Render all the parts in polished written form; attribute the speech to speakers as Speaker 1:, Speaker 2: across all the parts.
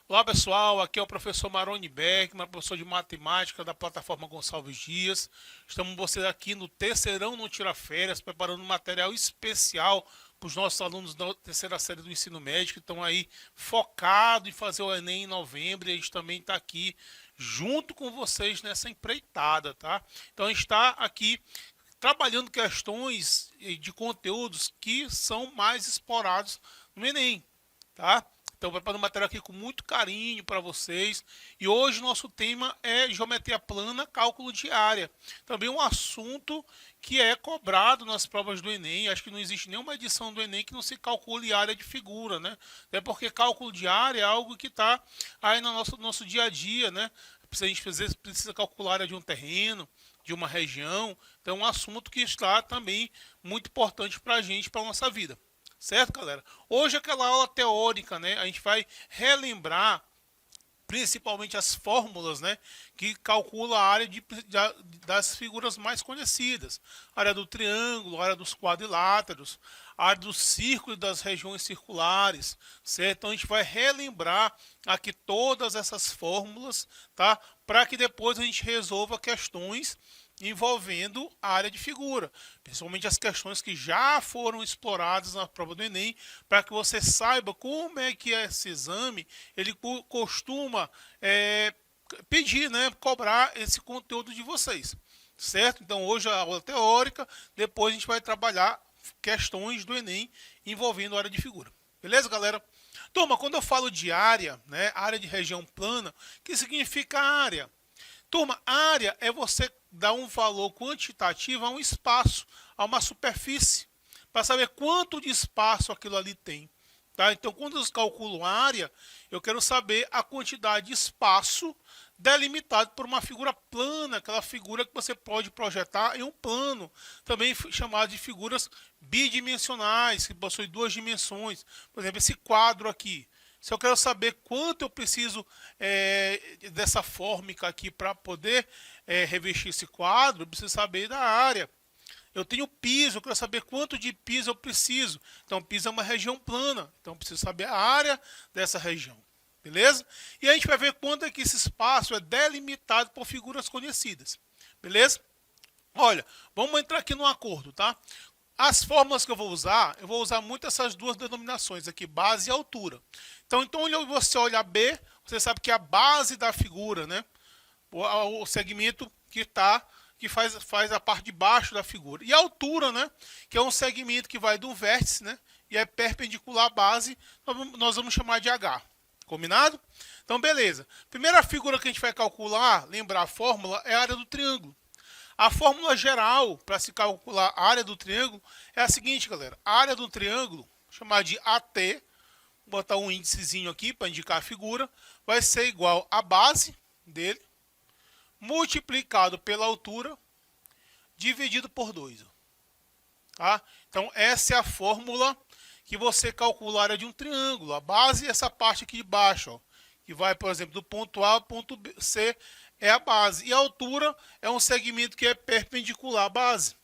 Speaker 1: Olá pessoal, aqui é o professor Maroni Beckman, professor de matemática da plataforma Gonçalves Dias. Estamos vocês aqui no Terceirão Não Tira Férias, preparando um material especial para os nossos alunos da terceira série do ensino médio, que estão aí focados em fazer o Enem em novembro, e a gente também está aqui junto com vocês nessa empreitada, tá? Então a gente está aqui trabalhando questões de conteúdos que são mais explorados no Enem, tá? Então, preparando material aqui com muito carinho para vocês. E hoje nosso tema é geometria plana, cálculo de área. Também um assunto que é cobrado nas provas do Enem. Acho que não existe nenhuma edição do Enem que não se calcule área de figura, né? Até porque cálculo de área é algo que está aí no nosso dia a dia, né? A gente às vezes precisa calcular a área de um terreno, de uma região. Então, é um assunto que está também muito importante para a gente, para a nossa vida. Certo, galera? Hoje é aquela aula teórica, né? A gente vai relembrar principalmente as fórmulas, né, que calcula a área das figuras mais conhecidas. A área do triângulo, a área dos quadriláteros, a área do círculo e das regiões circulares, certo? Então a gente vai relembrar aqui todas essas fórmulas, tá? Para que depois a gente resolva questões envolvendo a área de figura, principalmente as questões que já foram exploradas na prova do Enem, para que você saiba como é que esse exame ele costuma pedir, né, cobrar esse conteúdo de vocês, certo? Então hoje a aula teórica, depois a gente vai trabalhar questões do Enem envolvendo a área de figura, beleza, galera? Turma, quando eu falo de área, né, área de região plana, o que significa área? Turma, área é você dar um valor quantitativo a um espaço, a uma superfície, para saber quanto de espaço aquilo ali tem. Tá? Então, quando eu calculo área, eu quero saber a quantidade de espaço delimitado por uma figura plana, aquela figura que você pode projetar em um plano, também chamado de figuras bidimensionais, que possuem duas dimensões. Por exemplo, esse quadro aqui. Se eu quero saber quanto eu preciso dessa fórmica aqui para poder revestir esse quadro, eu preciso saber da área. Eu tenho piso, eu quero saber quanto de piso eu preciso. Então, piso é uma região plana, então eu preciso saber a área dessa região. Beleza? E a gente vai ver quanto é que esse espaço é delimitado por figuras conhecidas. Beleza? Olha, vamos entrar aqui no acordo, tá? As fórmulas que eu vou usar muito essas duas denominações aqui, base e altura. Então você olha B, você sabe que é a base da figura, né? O segmento que faz a parte de baixo da figura. E a altura, né? Que é um segmento que vai do vértice, né? E é perpendicular à base, nós vamos chamar de H. Combinado? Então, beleza. Primeira figura que a gente vai calcular, lembrar a fórmula, é a área do triângulo. A fórmula geral para se calcular a área do triângulo é a seguinte, galera. A área do triângulo, chamada de AT, vou botar um índicezinho aqui para indicar a figura, vai ser igual à base dele, multiplicado pela altura, dividido por 2. Tá? Então, essa é a fórmula que você calcula a área de um triângulo. A base é essa parte aqui de baixo, ó, que vai, por exemplo, do ponto A ao ponto C, é a base. E a altura é um segmento que é perpendicular à base.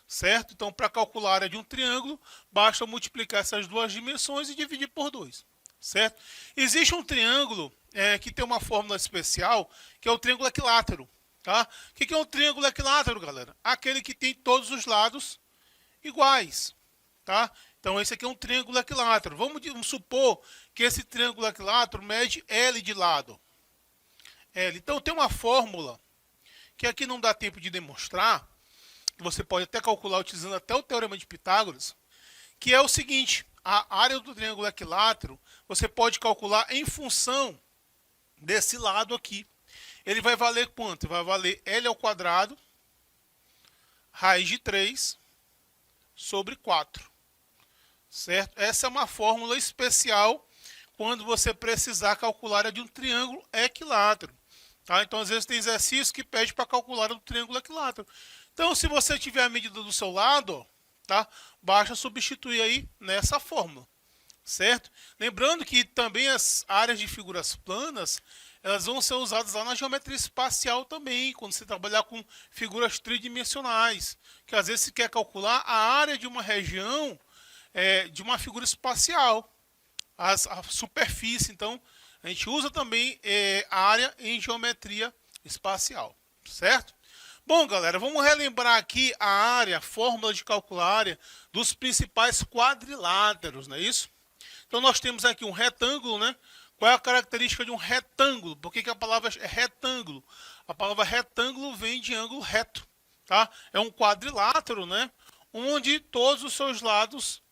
Speaker 1: Certo? Então, para calcular a área de um triângulo, basta multiplicar essas duas dimensões e dividir por 2. Certo? Existe um triângulo que tem uma fórmula especial, que é o triângulo equilátero. Tá? O que é um triângulo equilátero, galera? Aquele que tem todos os lados iguais. Tá? Então, esse aqui é um triângulo equilátero. Vamos supor que esse triângulo equilátero mede L de lado. L. Então, tem uma fórmula que aqui não dá tempo de demonstrar, que você pode até calcular utilizando até o teorema de Pitágoras, que é o seguinte: a área do triângulo equilátero você pode calcular em função desse lado aqui. Ele vai valer quanto? Vai valer L ao quadrado, raiz de 3 sobre 4. Certo? Essa é uma fórmula especial quando você precisar calcular a área de um triângulo equilátero. Tá? Então, às vezes, tem exercício que pede para calcular o triângulo equilátero. Então, se você tiver a medida do seu lado, ó, tá? Basta substituir aí nessa fórmula. Certo? Lembrando que também as áreas de figuras planas, elas vão ser usadas lá na geometria espacial também, quando você trabalhar com figuras tridimensionais, que às vezes você quer calcular a área de uma região de uma figura espacial, a superfície. Então, A gente usa também área em geometria espacial, certo? Bom, galera, vamos relembrar aqui a área, a fórmula de calcular a área dos principais quadriláteros, não é isso? Então, nós temos aqui um retângulo, né? Qual é a característica de um retângulo? Por que a palavra é retângulo? A palavra retângulo vem de ângulo reto, tá? É um quadrilátero, né? Onde todos os seus lados,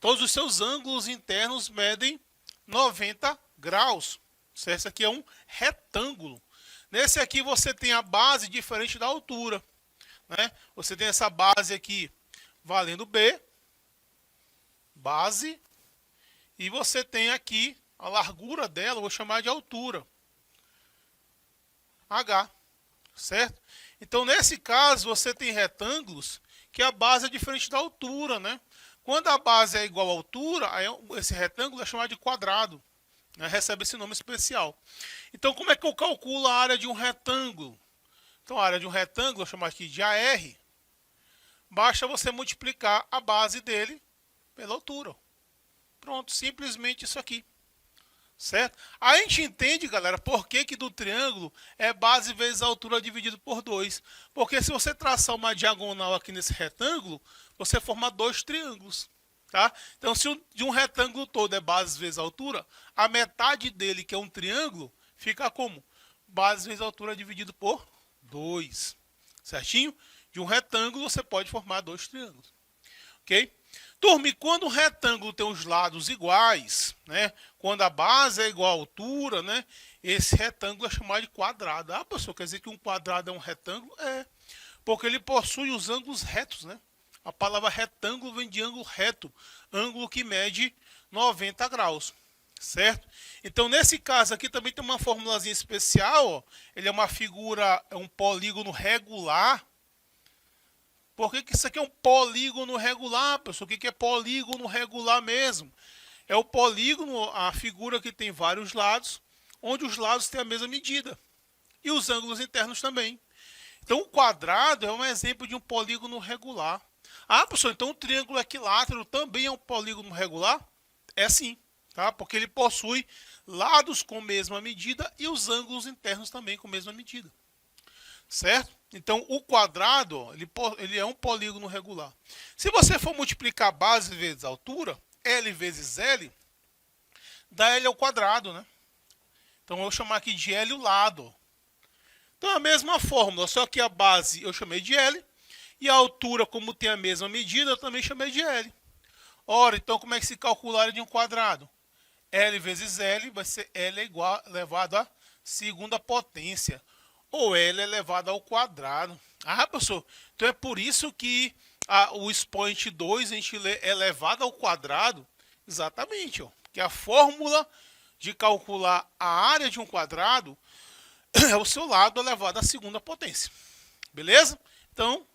Speaker 1: todos os seus ângulos internos medem 90 graus. Esse aqui é um retângulo. Nesse aqui você tem a base diferente da altura, né? Você tem essa base aqui valendo B, base, e você tem aqui a largura dela, vou chamar de altura, H, certo? Então, nesse caso, você tem retângulos que a base é diferente da altura, né? Quando a base é igual à altura, aí esse retângulo é chamado de quadrado, né? Recebe esse nome especial. Então, como é que eu calculo a área de um retângulo? Então, a área de um retângulo, eu chamo aqui de AR, basta você multiplicar a base dele pela altura. Pronto, simplesmente isso aqui. Certo? Aí a gente entende, galera, por que do triângulo é base vezes altura dividido por 2. Porque se você traçar uma diagonal aqui nesse retângulo, você forma dois triângulos. Tá? Então, se de um retângulo todo é base vezes altura, a metade dele, que é um triângulo, fica como? Base vezes altura dividido por 2. Certinho? De um retângulo você pode formar dois triângulos. Ok? Turma, e quando o retângulo tem os lados iguais, né? Quando a base é igual à altura, né? Esse retângulo é chamado de quadrado. Ah, professor, quer dizer que um quadrado é um retângulo? É, porque ele possui os ângulos retos, né? A palavra retângulo vem de ângulo reto, ângulo que mede 90 graus, certo? Então, nesse caso aqui também tem uma formulazinha especial, ó. Ele é uma figura, é um polígono regular. Por que isso aqui é um polígono regular, pessoal? O que é polígono regular mesmo? É o polígono, a figura que tem vários lados, onde os lados têm a mesma medida. E os ângulos internos também. Então, o quadrado é um exemplo de um polígono regular. Ah, pessoal, então o triângulo equilátero também é um polígono regular? É sim, tá? Porque ele possui lados com mesma medida e os ângulos internos também com mesma medida. Certo? Então, o quadrado, ó, ele é um polígono regular. Se você for multiplicar base vezes altura, L vezes L, dá L ao quadrado, né? Então, eu vou chamar aqui de L o lado. Então, a mesma fórmula, só que a base eu chamei de L, e a altura, como tem a mesma medida, eu também chamei de L. Ora, então, como é que se calcula a área de um quadrado? L vezes L vai ser L igual, elevado à segunda potência. Ou L elevado ao quadrado. Ah, professor, então é por isso que o expoente 2 a gente lê elevado ao quadrado? Exatamente, ó, que a fórmula de calcular a área de um quadrado é o seu lado elevado à segunda potência. Beleza? Então,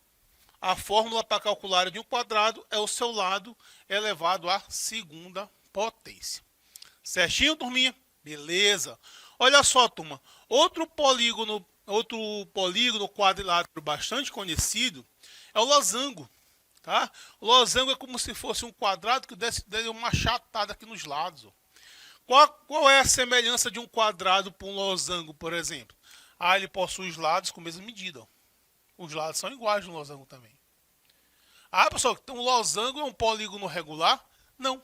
Speaker 1: a fórmula para calcular a área de um quadrado é o seu lado elevado à segunda potência. Certinho, turminha? Beleza. Olha só, turma. Outro polígono quadrilátero bastante conhecido é o losango. Tá? O losango é como se fosse um quadrado que desse uma achatada aqui nos lados. Ó. Qual é a semelhança de um quadrado para um losango, por exemplo? Ah, ele possui os lados com a mesma medida. Ó. Os lados são iguais no losango também. Ah, pessoal, então o losango é um polígono regular? Não.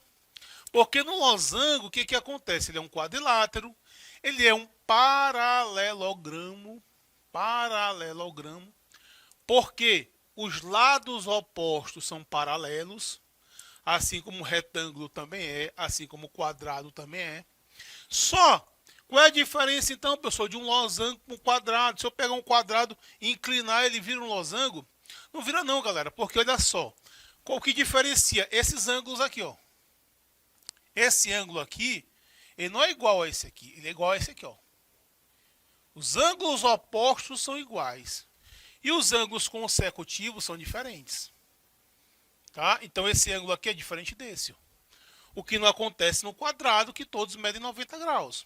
Speaker 1: Porque no losango, o que acontece? Ele é um quadrilátero, ele é um paralelogramo, porque os lados opostos são paralelos, assim como o retângulo também é, assim como o quadrado também é. Só, qual é a diferença então, pessoal, de um losango para um quadrado? Se eu pegar um quadrado e inclinar, ele vira um losango? Não vira não, galera, porque olha só, qual que diferencia esses ângulos aqui, ó. Esse ângulo aqui, ele não é igual a esse aqui, ele é igual a esse aqui, ó. Os ângulos opostos são iguais. E os ângulos consecutivos são diferentes. Tá? Então, esse ângulo aqui é diferente desse. Ó. O que não acontece no quadrado, que todos medem 90 graus.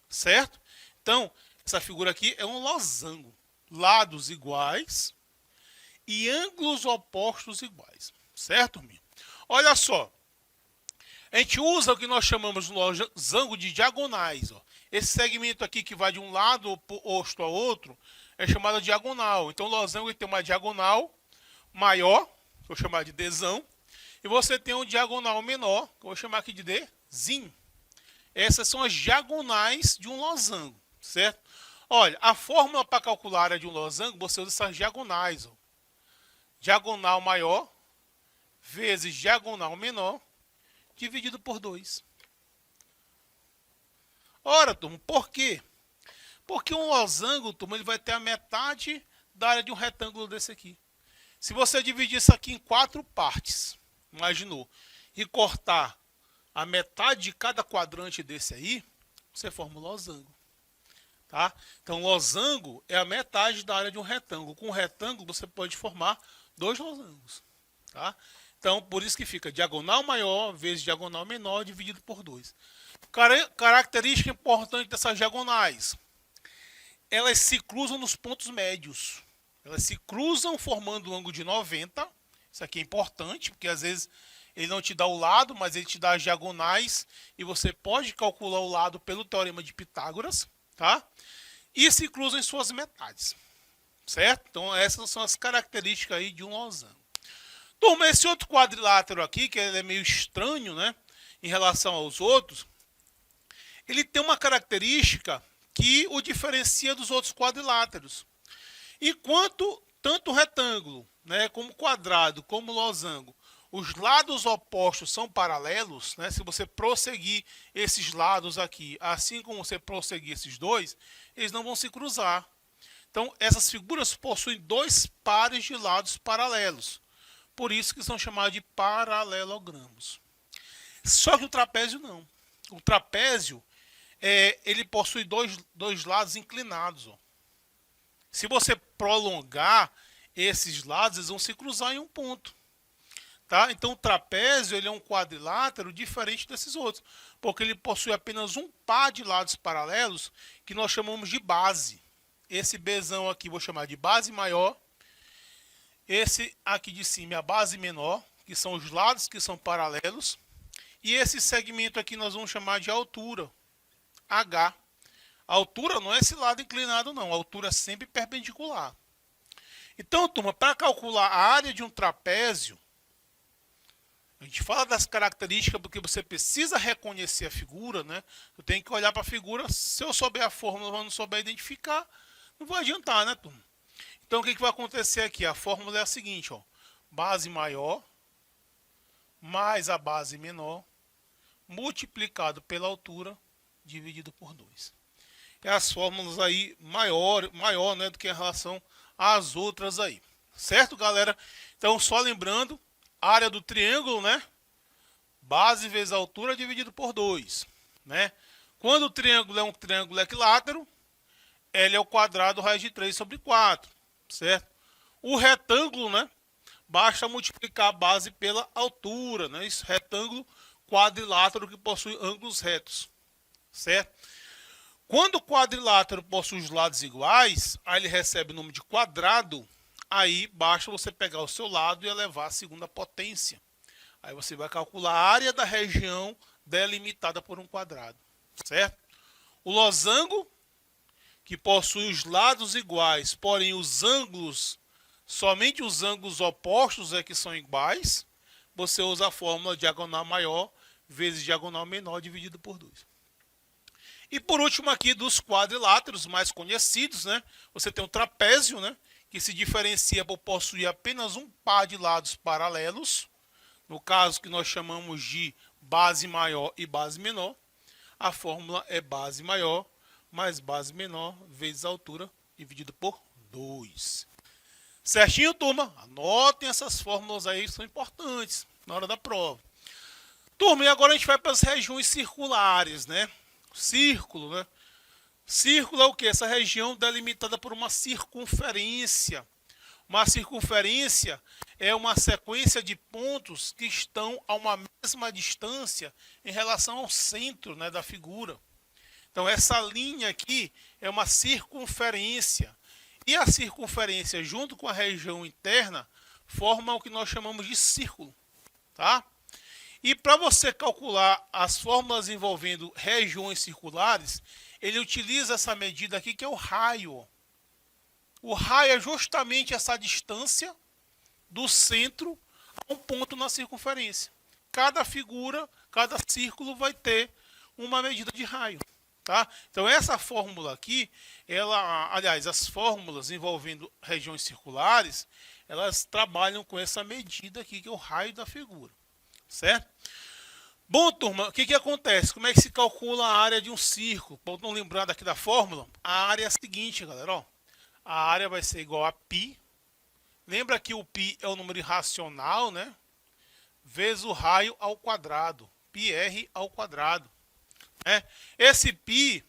Speaker 1: Certo? Então, essa figura aqui é um losango. Lados iguais e ângulos opostos iguais. Certo, minha? Olha só. A gente usa o que nós chamamos de losango de diagonais. Ó. Esse segmento aqui que vai de um lado oposto ao outro é chamado de diagonal. Então o losango tem uma diagonal maior, que eu vou chamar de Dzão, e você tem um diagonal menor, que eu vou chamar aqui de Dzin. Essas são as diagonais de um losango, certo? Olha, a fórmula para calcular a área de um losango, você usa essas diagonais. Ó. Diagonal maior vezes diagonal menor, dividido por 2. Ora, turma, por quê? Porque um losango, turma, ele vai ter a metade da área de um retângulo desse aqui. Se você dividir isso aqui em 4 partes, imaginou, e cortar a metade de cada quadrante desse aí, você forma um losango. Tá? Então, losango é a metade da área de um retângulo. Com um retângulo, você pode formar 2 losangos. Tá? Então, por isso que fica diagonal maior vezes diagonal menor dividido por 2. Característica importante dessas diagonais. Elas se cruzam nos pontos médios. Elas se cruzam formando um ângulo de 90. Isso aqui é importante, porque às vezes ele não te dá o lado, mas ele te dá as diagonais. E você pode calcular o lado pelo teorema de Pitágoras. Tá? E se cruzam em suas metades. Certo? Então essas são as características aí de um losango. Turma, esse outro quadrilátero aqui, que ele é meio estranho, né, em relação aos outros, ele tem uma característica que o diferencia dos outros quadriláteros. Enquanto tanto retângulo, né, como quadrado, como losango, os lados opostos são paralelos, né, se você prosseguir esses lados aqui, assim como você prosseguir esses dois, eles não vão se cruzar. Então, essas figuras possuem 2 pares de lados paralelos. Por isso que são chamados de paralelogramos. Só que o trapézio não. O trapézio, ele possui dois lados inclinados. Ó. Se você prolongar esses lados, eles vão se cruzar em um ponto. Tá? Então o trapézio ele é um quadrilátero diferente desses outros. Porque ele possui apenas um par de lados paralelos que nós chamamos de base. Esse Bzão aqui vou chamar de base maior. Esse aqui de cima é a base menor, que são os lados que são paralelos. E esse segmento aqui nós vamos chamar de altura, H. A altura não é esse lado inclinado não, a altura é sempre perpendicular. Então, turma, para calcular a área de um trapézio, a gente fala das características porque você precisa reconhecer a figura, né? Eu tenho que olhar para a figura, se eu souber a fórmula, mas não souber identificar, não vai adiantar, né, turma? Então, o que vai acontecer aqui? A fórmula é a seguinte, ó, base maior mais a base menor multiplicado pela altura dividido por 2. É as fórmulas aí maior, né, do que em relação às outras aí. Certo, galera? Então, só lembrando, área do triângulo, né? Base vezes altura dividido por 2. Né? Quando o triângulo é um triângulo equilátero, L é o quadrado raiz de 3 sobre 4. Certo? O retângulo, né? Basta multiplicar a base pela altura, né? Isso, retângulo quadrilátero que possui ângulos retos. Certo? Quando o quadrilátero possui os lados iguais, aí ele recebe o nome de quadrado, aí basta você pegar o seu lado e elevar a segunda potência. Aí você vai calcular a área da região delimitada por um quadrado. Certo? O losango, que possui os lados iguais, porém os ângulos, somente os ângulos opostos é que são iguais, você usa a fórmula diagonal maior vezes diagonal menor dividido por 2. E por último aqui dos quadriláteros mais conhecidos, né? Você tem o trapézio, né? Que se diferencia por possuir apenas um par de lados paralelos, no caso que nós chamamos de base maior e base menor. A fórmula é base maior mais base menor vezes a altura dividido por 2. Certinho, turma? Anotem essas fórmulas aí, que são importantes na hora da prova. Turma, e agora a gente vai para as regiões circulares, né? Círculo, né? Círculo é o que? Essa região delimitada por uma circunferência. Uma circunferência é uma sequência de pontos que estão a uma mesma distância em relação ao centro, né, da figura. Então, essa linha aqui é uma circunferência. E a circunferência, junto com a região interna, forma o que nós chamamos de círculo. Tá? E para você calcular as fórmulas envolvendo regiões circulares, ele utiliza essa medida aqui, que é o raio. O raio é justamente essa distância do centro a um ponto na circunferência. Cada figura, cada círculo vai ter uma medida de raio. Tá? Então essa fórmula aqui, aliás, as fórmulas envolvendo regiões circulares, elas trabalham com essa medida aqui, que é o raio da figura. Certo? Bom, turma, o que acontece? Como é que se calcula a área de um círculo? Para não lembrar daqui da fórmula, a área é a seguinte, galera. Ó, a área vai ser igual a π. Lembra que o π é o número irracional, né? Vezes o raio ao quadrado. πr ao quadrado. Né? Esse π,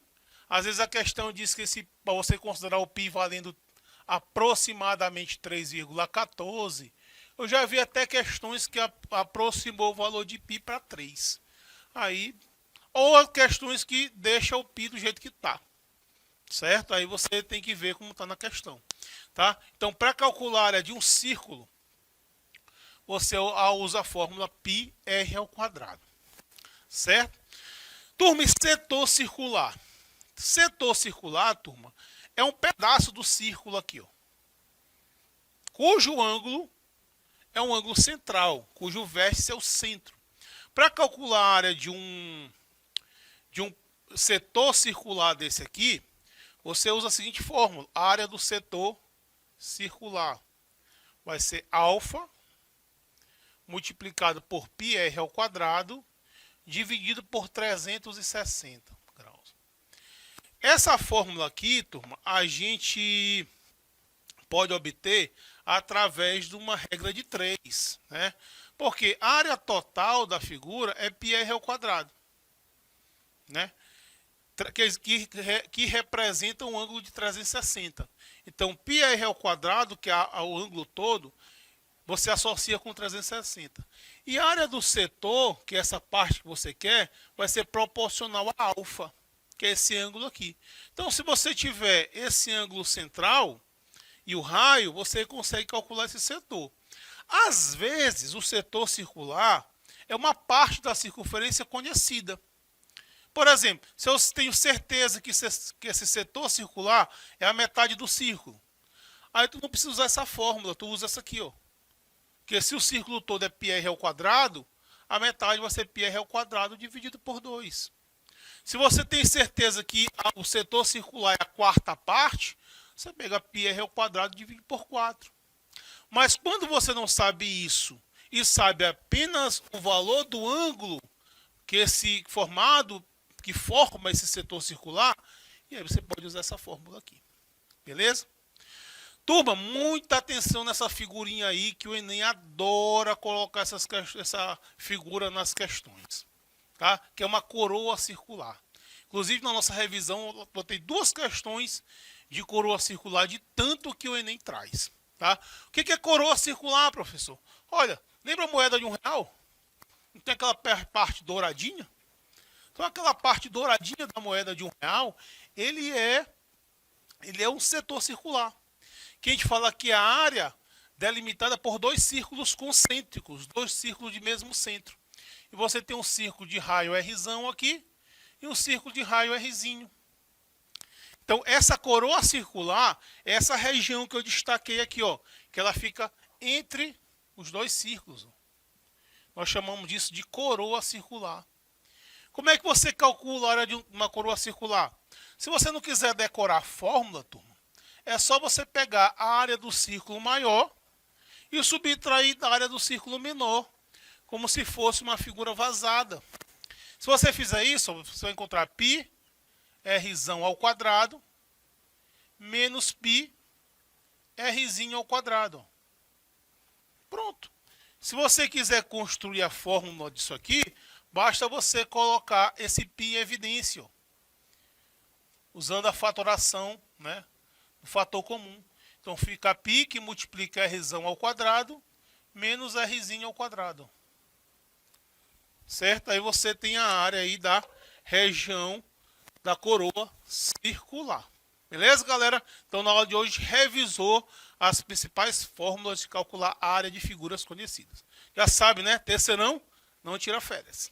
Speaker 1: às vezes a questão diz que para você considerar o π valendo aproximadamente 3,14, eu já vi até questões que aproximou o valor de π para 3. Aí, ou questões que deixam o π do jeito que está. Certo? Aí você tem que ver como está na questão. Tá? Então, para calcular a área de um círculo, você usa a fórmula πr ao quadrado. Certo? Turma, e setor circular? Setor circular, turma, é um pedaço do círculo aqui, ó, cujo ângulo é um ângulo central, cujo vértice é o centro. Para calcular a área de um setor circular desse aqui, você usa a seguinte fórmula. A área do setor circular vai ser alfa multiplicado por πr ao quadrado dividido por 360 graus. Essa fórmula aqui, turma, a gente pode obter através de uma regra de 3, né? Porque a área total da figura é πr ao quadrado, né? Que representa um ângulo de 360. Então, πr ao quadrado, que é o ângulo todo, você associa com 360. E a área do setor, que é essa parte que você quer, vai ser proporcional a alfa, que é esse ângulo aqui. Então, se você tiver esse ângulo central e o raio, você consegue calcular esse setor. Às vezes, o setor circular é uma parte da circunferência conhecida. Por exemplo, se eu tenho certeza que esse setor circular é a metade do círculo, aí tu não precisa usar essa fórmula, tu usa essa aqui, ó. Porque se o círculo todo é πr ao quadrado, a metade vai ser πr ao quadrado dividido por 2. Se você tem certeza que o setor circular é a quarta parte, você pega πr ao quadrado e divide por 4. Mas quando você não sabe isso e sabe apenas o valor do ângulo que forma esse setor circular, e aí você pode usar essa fórmula aqui. Beleza? Turma, muita atenção nessa figurinha aí, que o Enem adora colocar essa figura nas questões. Tá? Que é uma coroa circular. Inclusive, na nossa revisão, eu botei 2 questões de coroa circular, de tanto que o Enem traz. Tá? O que é coroa circular, professor? Olha, lembra a moeda de R$1? Não tem aquela parte douradinha? Então, aquela parte douradinha da moeda de R$1, ele é um setor circular. Que a gente fala que a área delimitada por 2 círculos concêntricos, 2 círculos de mesmo centro. E você tem um círculo de raio Rzão aqui e um círculo de raio Rzinho. Então, essa coroa circular é essa região que eu destaquei aqui, ó, que ela fica entre os 2 círculos. Ó. Nós chamamos disso de coroa circular. Como é que você calcula a área de uma coroa circular? Se você não quiser decorar a fórmula, turma, é só você pegar a área do círculo maior e subtrair da área do círculo menor, como se fosse uma figura vazada. Se você fizer isso, você vai encontrar π Rzão ao quadrado menos π Rzinho ao quadrado. Pronto. Se você quiser construir a fórmula disso aqui, basta você colocar esse π em evidência, ó, usando a fatoração, né, do fator comum. Então fica π que multiplica Rzão ao quadrado menos Rzinho ao quadrado. Certo? Aí você tem a área aí da região da coroa circular. Beleza, galera? Então, na aula de hoje, revisou as principais fórmulas de calcular a área de figuras conhecidas. Já sabe, né? Terceirão, não tira férias.